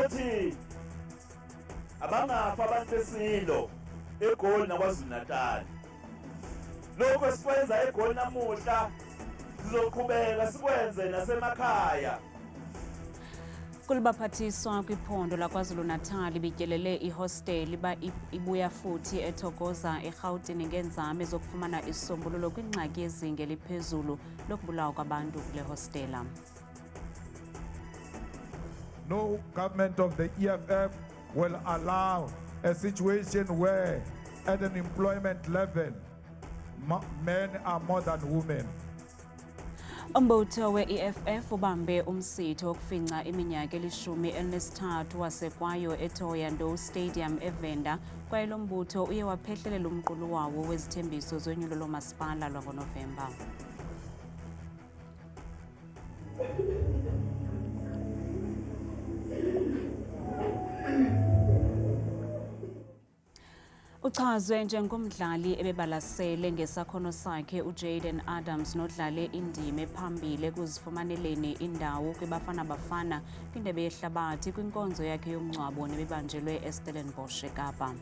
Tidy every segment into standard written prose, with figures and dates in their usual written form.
Sizothi abangafa abantu besilo eGoli naKwaZulu-Natal. Lokho esikwenza eGoli namuhla sizoqhubeka sikwenze nasemakhaya. Kulibaphathiswa kwiphondo laKwaZulu-Natal bityelele ihosteli ibuya futhi ethokoza eGauteng ngenzame zokufumana isisombululo kwingxaki yezinga eliphezulu lokubulawa kwabantu kule hostela. No government of the EFF will allow a situation where at an employment level men are more than women. Umbutho we-EFF ubambe umsitho wokufinca iminyaka eli-13 wasekwayo eThohoyandou Stadium eVenda kwaye lo mbutho uye waphehlelela umqulu wawo wezithembiso zonyulo lomasipala lwangoNovemba. Uchazwe njengomdlali ebebalasele ngesakhono sakhe uJayden Adams nodlale indima ephambili ekuzifumaneleni indawo kwiBafana Bafana kwindebe yehlabathi kwinkonzo yakhe yomngcwabo nebebanjelwe eStellenbosch eKapa.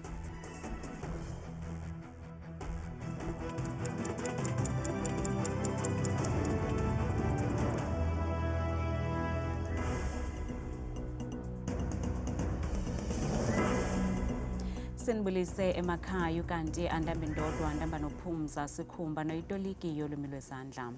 Sinibulise emakhaya kanti andambe ndodwa ndamba nophumza sikhumba noyitoliki yolwimi lwezandla.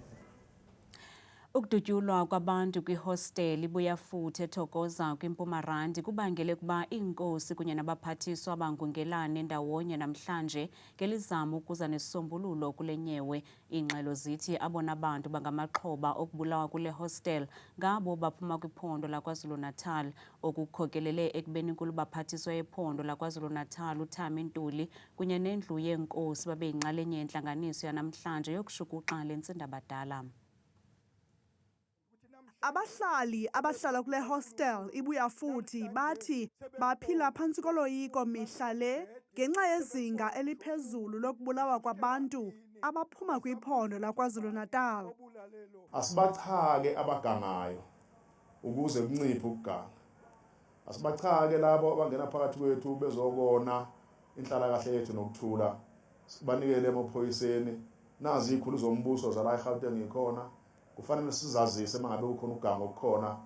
Ukudutyulwa kwabantu kwihosteli ibuya futhi ethokoza kwiMpumalanga kubangele kuba iinkosi kunye nabaphathiswa abangungelane ndawonye namhlanje ngelizamo ukuza nesisombululo kule nyewe. Iingxelo zithi abona abantu bangamaxhoba okubulawa kule hostel ngabo baphuma kwiphondo laKwaZulu-Natal okukhokelele ekubeni kulubaphathiswa yephondo laKwaZulu-Natal uThami Ntuli kunye nendlu yeenkosi babeyinxalenye yentlanganiso yanamhlanje yokushukuxa lentsindabadala. Abahlali abahlala kule hostel ibuya futhi bathi baphila phantsi koloyiko mihla le ngenxa yezinga eliphezulu lokubulawa kwabantu abaphuma kwiphondo laKwaZulu-Natal. Asibachake abagangayo ukuze kunciphe ukuganga. Asibachake labo abangena phakathi kwethu bezobona inhlalakahle yethu nokuthula. Sibanikele emaphoyiseni nazi ikhulu zombuso zala eGauteng ikhona. Kufanele sizazise mangabe ukhona uganga okukhona.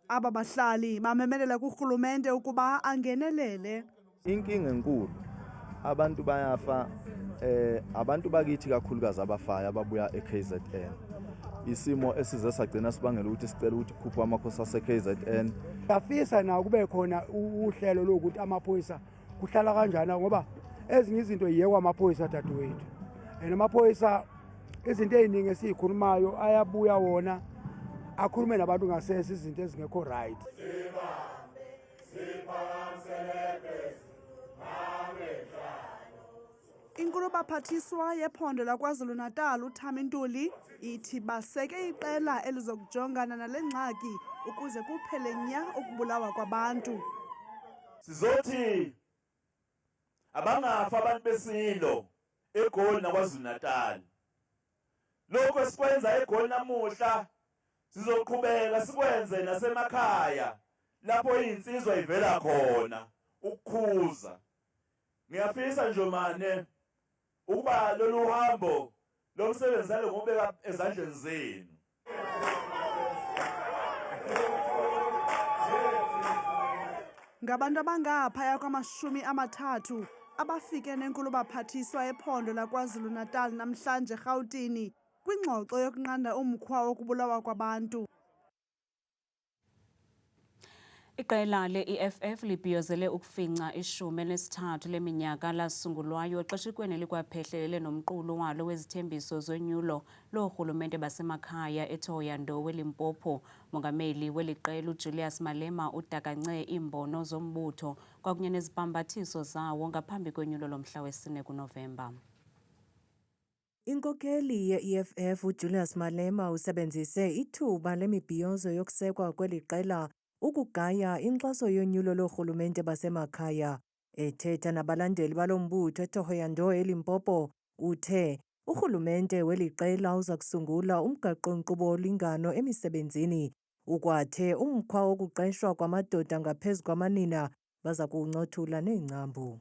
Aba bahlali bamemelela kuRhulumente ukuba angenelele. Inkinga enkulu abantu bayafa abantu bakithi kakhulukazi abafayo ababuya eKZN. Isimo esize sagcina sibangela ukuthi sicela ukuthi kukhuphe amakhosi aseKZN. Yafisa na kube khona uhlelo lokuthi amaphoyisa kuhlala kanjani ngoba ezinye izinto yiyekwa amaphoyisa dadewethu. Amaphoyisa izinto eziningi esikhulumayo ayabuya wona akhulume nabantu ngasese izinto ezingekho right. Inkulu baphathiswa yephondo laKwaZulu-Natal uThami Ntuli ithi baseke iqela elizokujongana nale ngxaki ukuze kuphele nya ukubulawa kwabantu. Sizothi abangafa abantu besilo eGoli naKwaZulu-Natal. Lokho esikwenza eGoli namuhla sizoqhubeka sikwenze nasemakhaya lapho insizwa ivela khona ukukhuza. Ngiyafisa nje manje ukuba lolu hambo lomsebenzane ngobeka ezandleni zenu. Ngabantu abangaphaya kwama-30 abafike nenkulu baphathiswa ephondo laKwaZulu-Natal namhlanje eGauteng kwingxoxo yokunqanda umkhwa wokubulawa kwabantu. Iqela le-EFF libhiyozele ukufinca i-13 leminyaka lasungulwayo xeshikweni likwaphehlelele nomqulu walo wezithembiso zonyulo loorhulumente basemakhaya eThohoyandou eLimpopo. Mongameli weli qela uJulius Malema udakance iimbono zombutho kwakunye nezibhambathiso zawo ngaphambi konyulo lomhla wesine kuNovemba. Inkokeli ye-EFF uJulius Malema usebenzise ithuba lemibhiyozo yokusekwa kweli qela ukugaya inkxaso yonyulo loorhulumente basemakhaya. Ethetha nabalandeli balo mbutho eThohoyandou eLimpopo uthe urhulumente weli qela uza kusungula umgaqo-nkqubo wolingano emisebenzini ukwathe umkhwa wokuqeshwa kwamadoda ngaphezu kwamanina baza kuwuncothula neengcambu.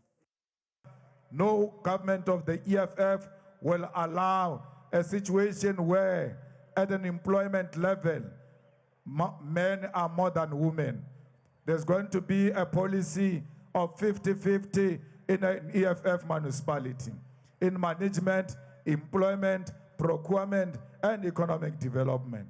No government of the EFF will allow a situation where at an employment level, men are more than women. There's going to be a policy of 50-50 in an EFF municipality, in management, employment, procurement, and economic development.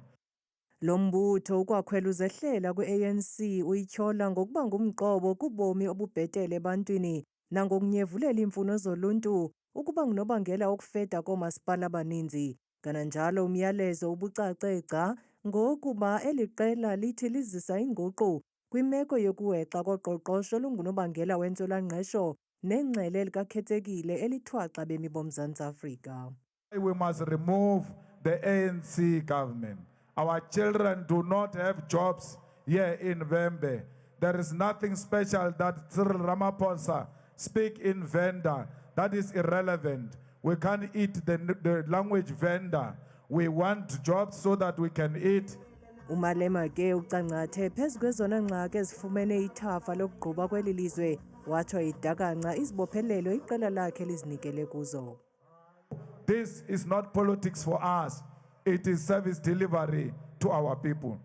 Lo mbutho ukwakhwela uzehlela kwe-ANC uyityhola ngokuba ngumqobo kubomi obubhetele ebantwini nangokunyevulela iimfuno zoluntu ukuba ngunobangela wokufeda koomasipala abaninzi. Kananjalo umyalezo ubucace gca ngokuba eli qela lithi lizisa inguqu kwimeko yokuwexa koqoqosho olungunobangela wentswelangqesho nengcele likakhethekile elithwaxa bemi boMzantsi Afrika. We must remove the ANC government. Our children do not have jobs here in Vhembe. There is nothing special that Cyril Ramaphosa speak in Venda. That is irrelevant. We can't eat the language Venda. We want jobs so that we can eat. uMalema ke ucangathe phezu kwezona ngxaki ezifumene ithafa lokugquba kweli lizwe watsho idakanca izibophelelo iqela lakhe lizinikele kuzo. This is not politics for us. It is service delivery to our people.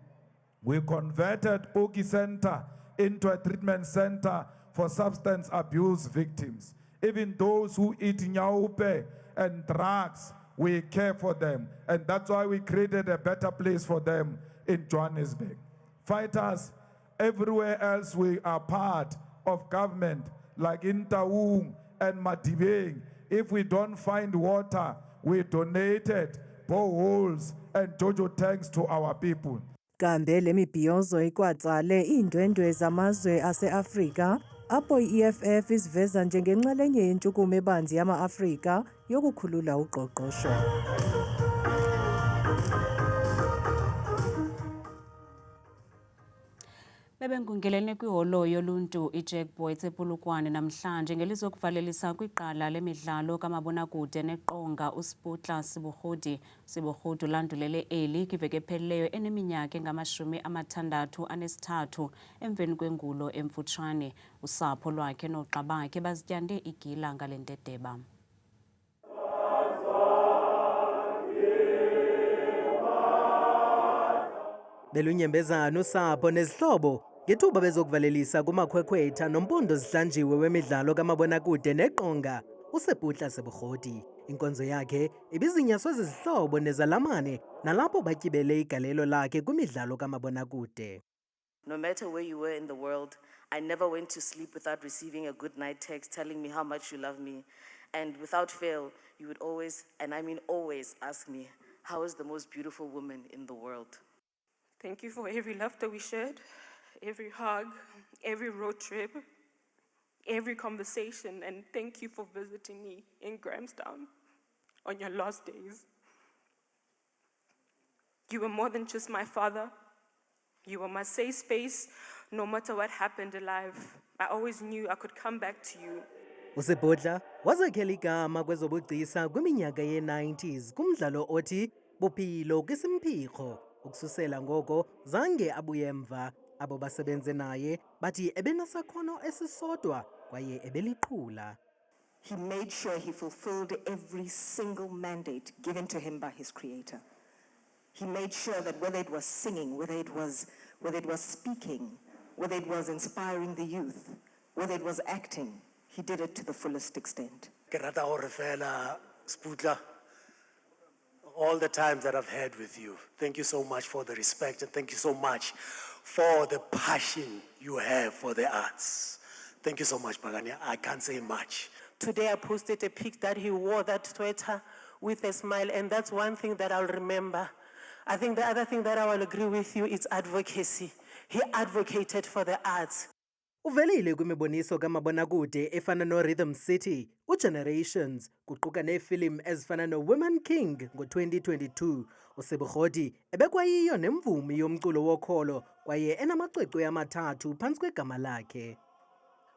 We converted Oki Center into a treatment center for substance abuse victims. Even those who eat nyaupe and drugs, we care for them. And that's why we created a better place for them in Johannesburg. Fighters, everywhere else we are part of government, like in Taung and Madibeng. If we don't find water, we donated boreholes and Jojo tanks to our people. Kambe le mibhiyozo ikwatsale iindwendwe zamazwe ase-Afrika apho i-EFF iziveza njengenxalenye yentshukumo ebanzi yama-Afrika yokukhulula uqoqosho. Bebengungelene kwiholo yoluntu iJack Boyce ePolokwane namhlanje ngelizokuvalelisa kwiqala lemidlalo kamabonakude neqonga uSputla Sibuhudi landulele eli kwiveki ephelileyo eneminyaka engama-63 emveni kwengulo emfutshane. Usapho lwakhe noogxa bakhe bazityande igila ngale nteteba. Belunyembezana usapho nezihlobo ngethuba bezokuvalelisa kumakhwekhwetha nompondo zihlanjiwe wemidlalo kamabonakude neqonga uSeputla Sibuhudi. Inkonzo yakhe ibizinyaswe zizihlobo nezalamane nalapho batyibele igalelo lakhe kwimidlalo kamabonakude. No matter where you were in the world, I never went to sleep without receiving a good night text telling me how much you love me. And without fail, you would always, and I mean always, ask me, how is the most beautiful woman in the world? Thank you for every laughter we shared, every hug, every road trip, every conversation, and thank you for visiting me in Grahamstown on your last days. You were more than just my father. You were my safe space, no matter what happened alive. I always knew I could come back to you. uSeputla wazakhela igama kwezobugcisa kwiminyaka ye-90s kumdlalo othi Bophelo Kisimphico. Ukususela ngoko zange abuye emva. Abo basebenze naye bathi ebenasakhono esisodwa kwaye ebeliqhula. He made sure he fulfilled every single mandate given to him by his creator. He made sure that whether it was singing, whether it was speaking, whether it was inspiring the youth, whether it was acting, he did it to the fullest extent. Ke rata gore fela Sputla, all the times that I've had with you, thank you so much for the respect and thank you so much for the passion you have for the arts. Thank you so much, Bagania. I can't say much. Today I posted a pic that he wore that sweater with a smile, and that's one thing that I'll remember. I think the other thing that I will agree with you is advocacy. He advocated for the arts. Uvelile kwimiboniso kamabonakude efana no-Rhythm City, uGenerations, kuquka neefilimu ezifana no-Women King ngo-2022. uSibuhudi ebekwayiyo nemvumi yomculo wokholo kwaye enamacwecwe amathathu phantsi kwegama lakhe.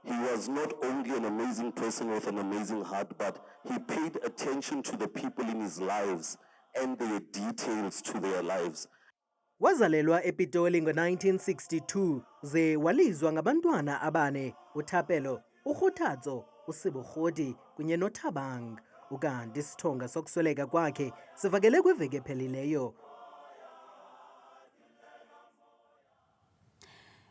He was not only an amazing person with an amazing heart, but he paid attention to the people in his lives and their details to their lives. Wazalelwa ePitoli ngo-1962 ze walizwa ngabantwana abane, uThapelo, uRhuthatso, uSibuhoti kunye noThabang. Ukanti isithonga sokusweleka kwakhe sivakele kwiveki ephelileyo.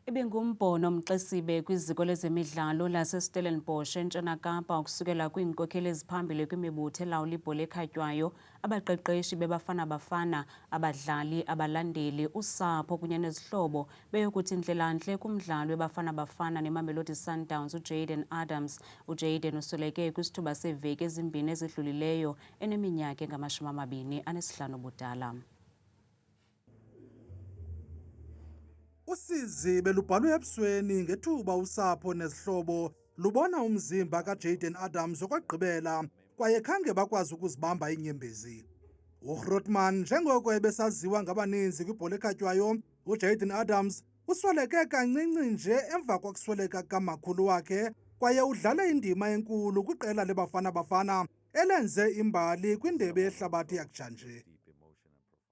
Ibingumbhono Mxesibe kwiziko lezemidlalo laseStellenbosch eNtshona Kapa ukusukela kwiinkokheli eziphambili kwimibutho elawula ibhola ekhatywayo, abaqeqeshi beBafana Bafana, abadlali, abalandeli, usapho kunye nezihlobo beyokuthi ndlelantle kumdlalo weBafana Bafana neMamelodi Sundowns uJayden Adams. uJayden usweleke kwisithuba seeveki ezimbini ezidlulileyo eneminyaka engama-25 ubudala. Usizi belubhalwe ebusweni ngethuba usapho nezihlobo lubona umzimba kaJayden Adams okwagqibela kwaye khange bakwazi ukuzibamba iinyembezi. uGrootman njengoko ebesaziwa ngabaninzi kwibhola ekhatywayo, uJayden Adams usweleke kancinci nje emva kokusweleka kamakhulu wakhe kwaye udlale indima enkulu kwiqela leBafana Bafana elenze imbali kwindebe yehlabathi yakutshanje.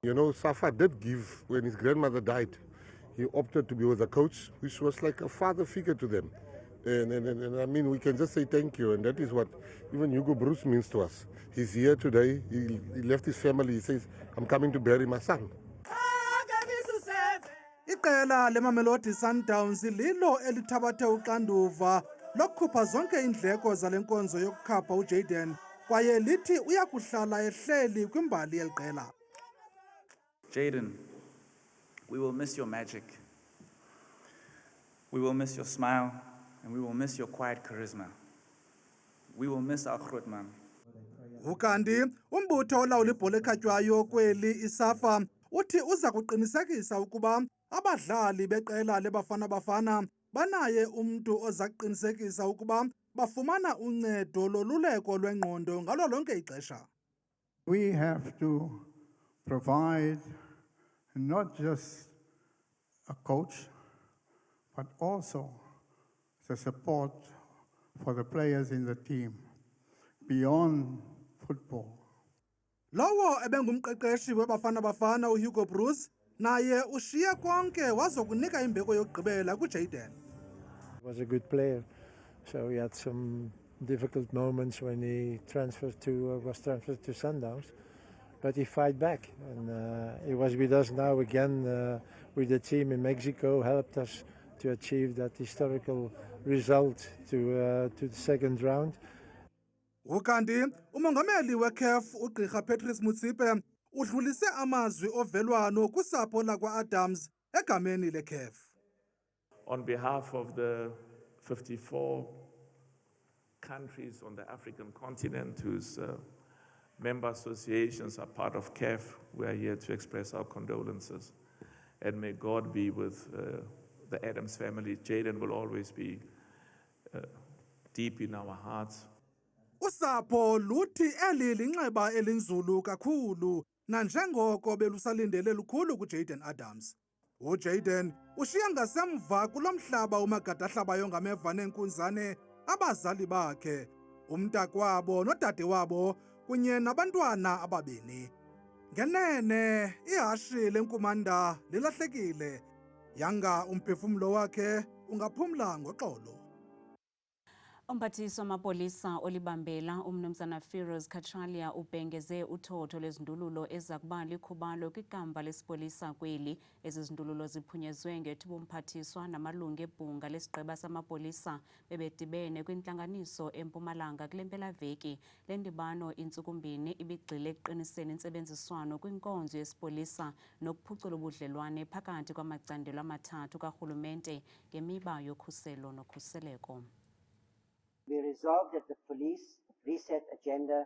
You know, Safa did give when his grandmother died. He opted to be with a coach, which was like a father figure to them. And I mean, we can just say thank you. And that is what even Hugo Bruce means to us. He's here today. He left his family. He says, I'm coming to bury my son. Iqela leMamelodi Sundowns lilo elithabathe uxanduva lokukhupha zonke iindleko zale nkonzo yokukhapha uJayden kwaye lithi uyakuhlala ehleli kwimbali yeliqela. Jayden, we will miss your magic. We will miss your smile, and we will miss your quiet charisma. We will miss our Grootman. Ukanti umbutho olawula ibhola ekhatywayo kweli iSAFA uthi uza kuqinisekisa ukuba abadlali beqela leBafana Bafana banaye umntu oza kuqinisekisa ukuba bafumana uncedo loluleko lwengqondo ngalo lonke ixesha. We have to provide not just a coach, but also the support for the players in the team beyond football. Lowo ebengumqeqeshi weBafana Bafana uHugo Bruce naye ushiye konke wazokunika imbeko yokugqibela kuJayden. He was a good player, so he had some difficult moments when he was transferred to Sundowns. But he fight back, and he was with us now again with the team in Mexico, helped us to achieve that historical result to the second round. Ukanti umongameli weCAF uGqirha Patrice Motsepe udlulise amazwi ovelwano kusapho lakwa-Adams egameni leCAF. On behalf of the 54 countries on the African continent whose member associations are part of CAF, we are here to express our condolences. And may God be with the Adams family. Jayden will always be deep in our hearts. Usapho luthi eli linxeba elinzulu kakhulu nanjengoko belusalindele lukhulu kuJayden Adams. uJayden ushiya ngasemva kulomhlaba umagadahlabayo ngameva nenkunzane abazali bakhe, umntakwabo nodade wabo kunye nabantwana ababini. Ngenene ihashi lenkumanda lilahlekile, yanga umphefumlo wakhe ungaphumla ngoxolo. Umphathiswa wamapolisa olibambela umnumzana Feroz Kachalia ubhengeze uthotho lwezindululo eza kuba likhubalo kwikamva lesipolisa kweli. Ezi zindululo ziphunyezwe ngethuba umphathiswa namalungu ebhunga lesigqeba samapolisa bebedibene kwintlanganiso eMpumalanga kule mpelaveki. Le ndibano intsukumbini ibigxile ekuqiniseni intsebenziswano kwinkonzo yesipolisa nokuphucula ubudlelwane phakathi kwamacandelo amathathu karhulumente ngemiba yokhuselo nokhuseleko. We resolved that the police reset agenda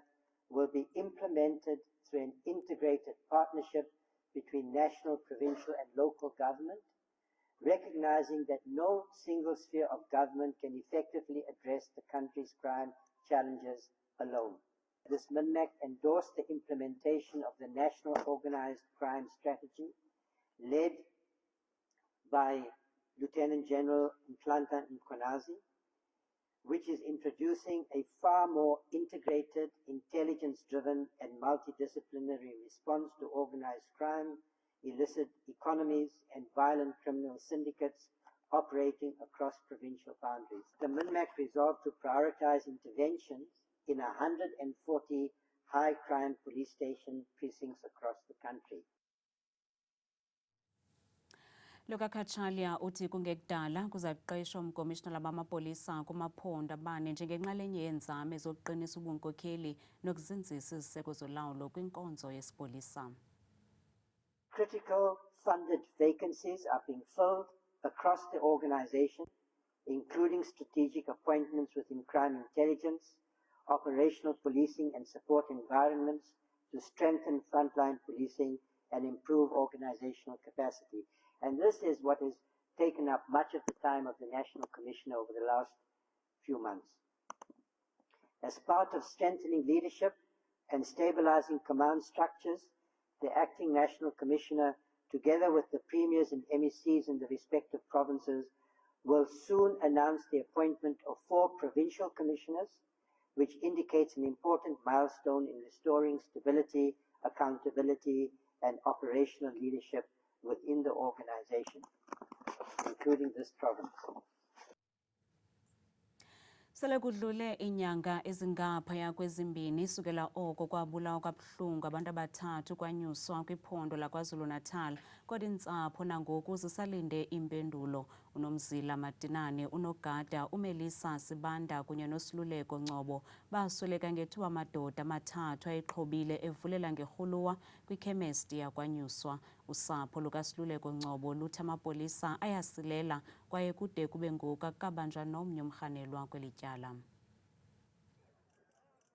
will be implemented through an integrated partnership between national, provincial and local government, recognizing that no single sphere of government can effectively address the country's crime challenges alone. This MINMAC endorsed the implementation of the National Organized Crime Strategy led by Lieutenant General Nhlanhla Mkhwanazi, which is introducing a far more integrated, intelligence-driven and multidisciplinary response to organized crime, illicit economies, and violent criminal syndicates operating across provincial boundaries. The MINMAC resolved to prioritize interventions in 140 high-crime police station precincts across the country. Lokakhatshalya uthi kungekudala kuzaqeqeshwa umkomishinala bamapolisa kumaphondo abane njengenxalenye yeenzame zokuqinisa ubunkokheli nokuzinzisa iziseko zolawulo kwinkonzo yesipolisa. Critical funded vacancies are being filled across the organization, including strategic appointments within crime intelligence, operational policing and support environments to strengthen frontline policing and improve organizational capacity. And this is what has taken up much of the time of the National Commissioner over the last few months. As part of strengthening leadership and stabilizing command structures, the Acting National Commissioner, together with the premiers and MECs in the respective provinces, will soon announce the appointment of 4 provincial commissioners, which indicates an important milestone in restoring stability, accountability, and operational leadership within the organization, including this province. Sele kudlule inyanga ezingaphaya kwezimbini sukela oko kwabulawa kabuhlungu abantu abathathu kwanyuswa kwiphondo laKwaZulu-Natal, kodwa iintsapho nangoku zisalinde impendulo. UNomzila Madinane, uNogada, uMelisa Sibanda kunye noSiluleko Ngcobo basweleka ngethuba amadoda amathathu ayexhobile evulela ngerhuluwa kwikhemesti yakwanyuswa. Usapho lukaSiluleko Ngcobo luthi amapolisa ayasilela kwaye kude kube ngoku akabanjwa nomnye umrhanelwa kweli tyala.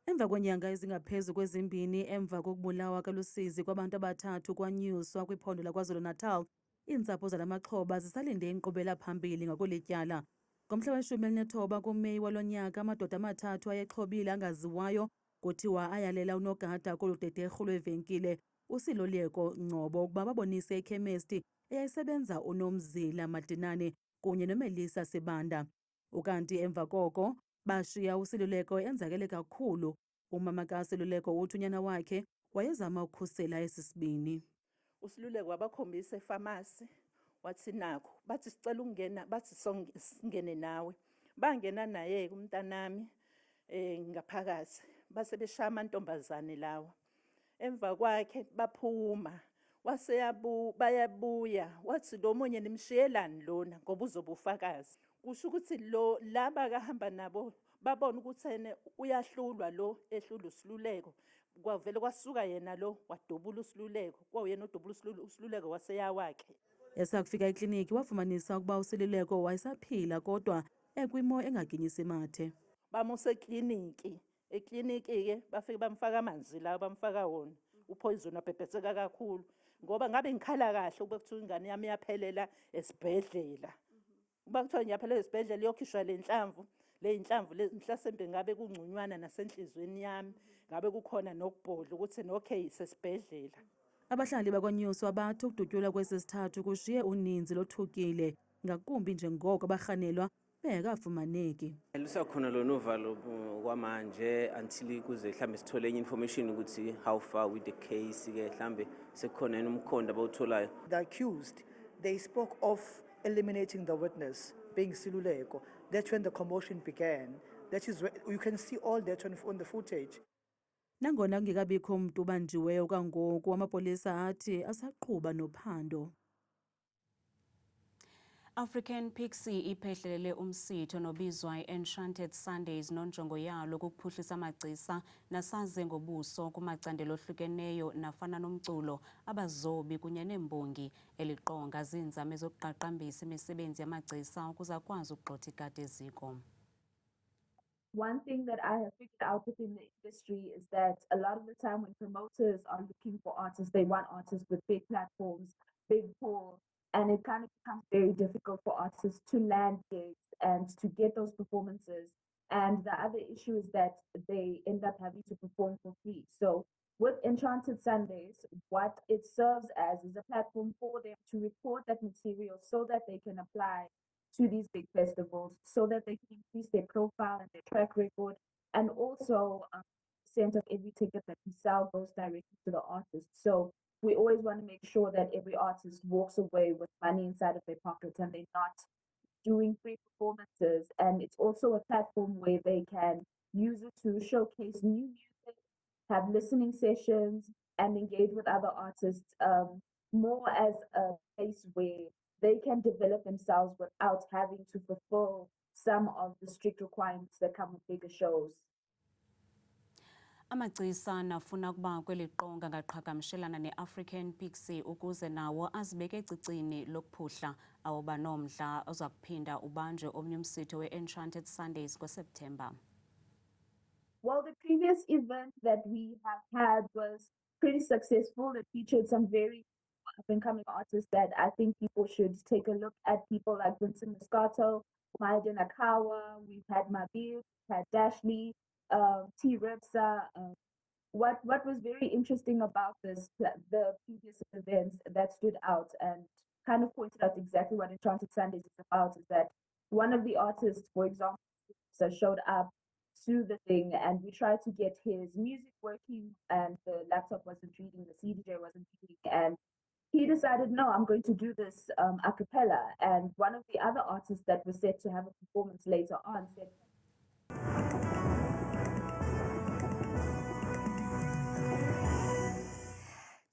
Emva kwenyanga ezingaphezu kwezimbini emva kokubulawa kalusizi kwabantu abathathu kwanyuswa kwiphondo laKwaZulu-Natal, iintsapho zala maxhoba zisalinde inkqubela phambili ngakweli tyala. Ngomhla we-19 kuMeyi walo nyaka, amadoda amathathu ayexhobile angaziwayo kuthiwa ayalela uNogada kolu dederhu lwevenkile uSiluleko Ngcobo ukuba babonise ikhemesti eyayisebenza uNomzila Madinane kunye noMelisa Sibanda. Ukanti emva koko bashiya uSiluleko enzakele kakhulu. Umama kaSiluleko uthi unyana wakhe wayezama ukukhusela esi sibini. uSiluleko wabakhombisa efamasi wathi nakho bathi sicela ukungena, bathi singene nawe. Bangena naye umntanami ngaphakathi base beshaya amantombazane lawa. Emva kwakhe baphuma bayabuya wathi lo munye nimshiyelani lona ngoba uzobufakazi. Kusho ukuthi lo laba kahamba nabo babona ukuthi ene uyahlulwa lo ehlula uSiluleko. Kwavele kwasuka yena lo wadubula uSiluleko, kwawuyena odubula uSiluleko waseyawakhe. Esakufika ekliniki wafumanisa ukuba uSiluleko wayesaphila kodwa ekwimo engaginyisi mathe. Bamuse ekliniki ke bafike bamfaka amanzi la bamfaka wona. Uphoyizona wabhebhetheka kakhulu ngoba ngabe ngikhala kahle ukuba kuthiwa ingane yami yaphelela esibhedlela. Uba kuthiwa ngiyaphelela esibhedlela yokhishwa le nhlamvu mhlasembe ngabe kungcunywana nasenhlizweni yami, ngabe kukhona nokubhodla ukuthi okay sesibhedlela. Abahlali bakwanyuswa bathi ukudutyulwa kwesisithathu kushiye uninzi lothukile, ngakumbi njengoko abarhanelwa bengekafumaneki. Lusakhona lona uvalo kwamanje until kuze mhlambe sithole enye information ukuthi how far with the case ke mhlambe sekukhona umkhondo abawutholayo. The accused, they spoke of eliminating the witness being Siluleko. That's when the commotion began. That is where you can see all that on the footage. Nangona kungekabikho umuntu ubanjiweyo kangoku, amapolisa athi asaqhuba nophando. African Pixie iphehlelele umsitho nobizwa i-Enchanted Sundays nonjongo yalo ukuphuhlisa amagcisa nasaze ngobuso kumacandelo ohlukeneyo nafana nomculo, abazobi kunye nembongi. Eliqonga zinzame zokuqaqambisa imisebenzi yamagcisa ukuze akwazi ukugxotha ikati eziko. One thing that I have figured out within the industry is that a lot of the time when promoters are looking for artists, they want artists with big platforms, big pull, and it kind of becomes very difficult for artists to land gigs and to get those performances. And the other issue is that they end up having to perform for free. So with Enchanted Sundays, what it serves as is a platform for them to record that material so that they can apply to these big festivals, so that they can increase their profile and their track record, and also % of every ticket that we sell goes directly to the artist. So we always want to make sure that every artist walks away with money inside of their pockets and they're not doing free performances. And it's also a platform where they can use it to showcase new music, have listening sessions, and engage with other artists more as a place where they can develop themselves without having to fulfill some of the strict requirements that come with bigger shows. Amagcisa nafuna ukuba kweli qonga ngaqhagamshelana ne-African Pixie ukuze nawo azibeke ecicini lokuphuhla awuba nomdla oza kuphinda ubanjwe omnye umsitho we-Enchanted Sundays ngoSeptemba. Well, the previous event that we have had was pretty successful. It featured some very up-and-coming artists that I think people should take a look at. People like Vincent Moscato, Maiden Akawa, we've had Mabir, we've had Dashley, T. Repsa. What was very interesting about the previous events that stood out and kind of pointed out exactly what Enchanted Sundays is about is that one of the artists, for example, showed up to the thing and we tried to get his music working and the laptop wasn't reading, the CDJ wasn't reading, and he decided, no, I'm going to do this a cappella. And one of the other artists that was set to have a performance later on said,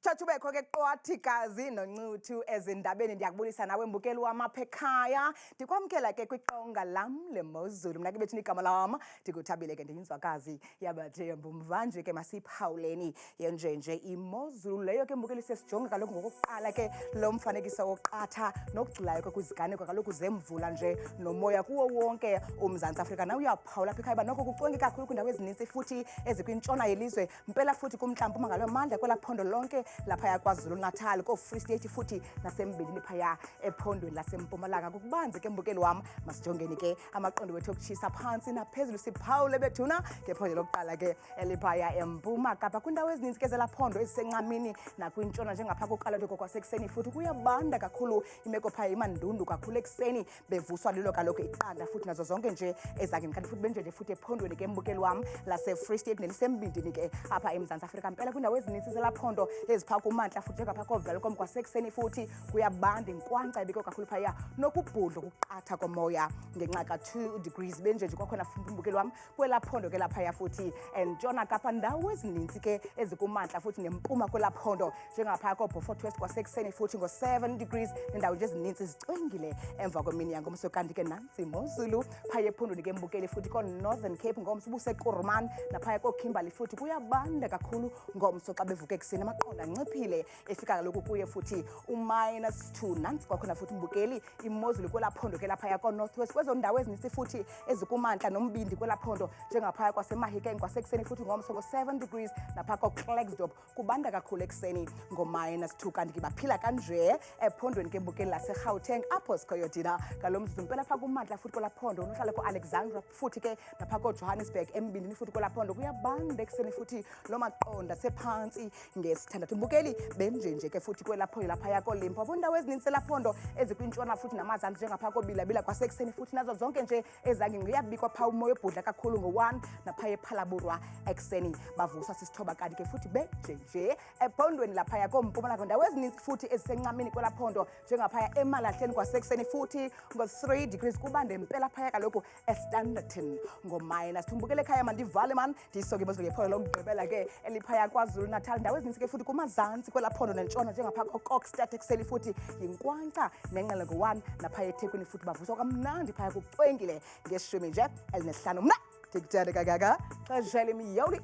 Chachubekho ke qwathikazi noncuthu ezindabeni ndiyakubulisa nawe mbukeli wamapha ekhaya ndikwamkela ke kwiqonga lam leMozulu mna ke bethi igama lam ndikuthabile ke ndiyinzwakazi yabathembu mvanje ke masiphawuleni yenjenje iMozulu leyo ke mbukeli sesijonga kaloku ngokuqala ke lo mfanekiso woqatha nokugcilayo ke kwiziganeko kaloku zemvula nje nomoya kuwo wonke uMzantsi Afrika nawe uyaphawula apha ekhaya uba noko kucwengi kakhulu kwiindawo ezininzi futhi ezikwintshona yelizwe mpela futhi kumntla-mpuma ngalo mandla kwela phondo lonke lapha KwaZulu-Natal ko-Free State futhi nasembindini phaya ephondweni lasempumalanga kukubanzi ke mbukeli wam masijongeni ke amaqondo wethu okutshisa phantsi naphezulu siphawule bethuna ngephondo lokuqala ke eliphaya empuma kapa kwindawo ezininzi ke zelaphondo ezisencamini nakwintshona njengapha koqalatoko kwasekuseni futhi kuyabanda kakhulu imeko phaya imandundu kakhulu ekuseni bevuswa lilo kaloku iqanda futhi nazo zonke nje ezakini kanti futhi benjenje futhi ephondweni ke mbukeli wam lase-Free State nelisembindini ke apha eMzantsi Afrika mpela kwindawo ezininzi zelaphondo ezipha kumantla futhi njengapha kovelcom kwasekuseni futhi kuyabanda inkwankca ibikho kakhulu phaya nokubhudla ukuqatha komoya ngenxa ka-2 degrees benjenje kwakhona futhi mbukeli wam kwelaphondo ke laphaya futhi entshona kapa ndawo ezininzi ke ezikumantla futhi nempuma kwelaphondo njengaphaya koBeaufort West kwasekuseni futhi ngo-7 degrees nendawo nje ezininzi zicwengile emva kwemini yangomso kanti ke nantsi imozulu phaya ephondweni ke mbukeli futhi ko-Northern Cape ngomso ubuseKuruman naphaya koKimberley futhi kuyabanda kakhulu ngomso xa bevuke ekuseni amaqondo anciphile efika kaloku kuye futhi u-2 nantsi kwakhona futhi mbukeli imozulu kwelaphondo ke laphaya ko-North West kwezo ndawo ezininzi futhi ezikumantla nombindi kwelaphondo njengaphaya kwaseMahikeng kwasekuseni futhi ngomso ngo-7 degrees naphaya ko-Klerksdorp kubanda kakhulu ekuseni ngo-2 kanti ke baphila kanje ephondweni ke mbukeli laseGauteng apho sikhoyodina ngalo mzuzu mpela phaa kumantla futhi kwelaphondo nohlala ko-Alexandra futhi ke napha koJohannesburg embindini futhi kwelaphondo kuyabanda ekuseni futhi lo maqonda sephantsi ngesithandathu mbukeli benjenje ke futhi kwelaphondo laphaya koLimpopo indawo ezininzi zelaphondo ezikwintshona futhi namazantsi njengaphaa koBilabila kwasekuseni futhi nazo zonke nje ezangini kuyabikwa phaa umoya obhudla kakhulu ngo-1 naphaya ePhalaborwa ekuseni bavuswa sisithoba kanti ke futhi benjenje ephondweni laphaya koMpumalanga ndawo ezininzi futhi ezisencamini kwelaphondo njengaphaya eMalahleni kwasekuseni futhi ngo-3 degrees kubande mpela phaya kaloku eStanderton ngo-2 mbukele ekhaya mandivale man ndiyisoke imozulu ngephondo lokugqibela ke eliphaya KwaZulu-Natal ndawo ezininzi ke futhi kumazantsi kwelaphondo nentshona njengapha koKokstad ekuseni futhi yinkwankca nenqele ngo-1 naphaya eThekwini futhi bavuswa kamnandi phaya kucwengile ngeshumi nje elinesihlanu mna ndikuthande kangaka xesha lemiyoli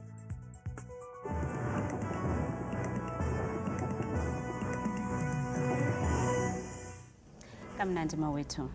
kamnandi mawethu.